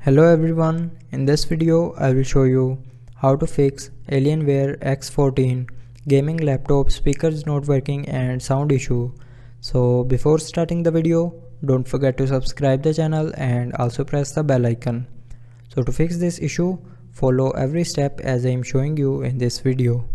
Hello everyone, in this video I will show you how to fix Alienware x14 gaming laptop speakers not working and sound issue. So before starting the video, don't forget to subscribe the channel and also press the bell icon. So to fix this issue, follow every step as I am showing you in this video.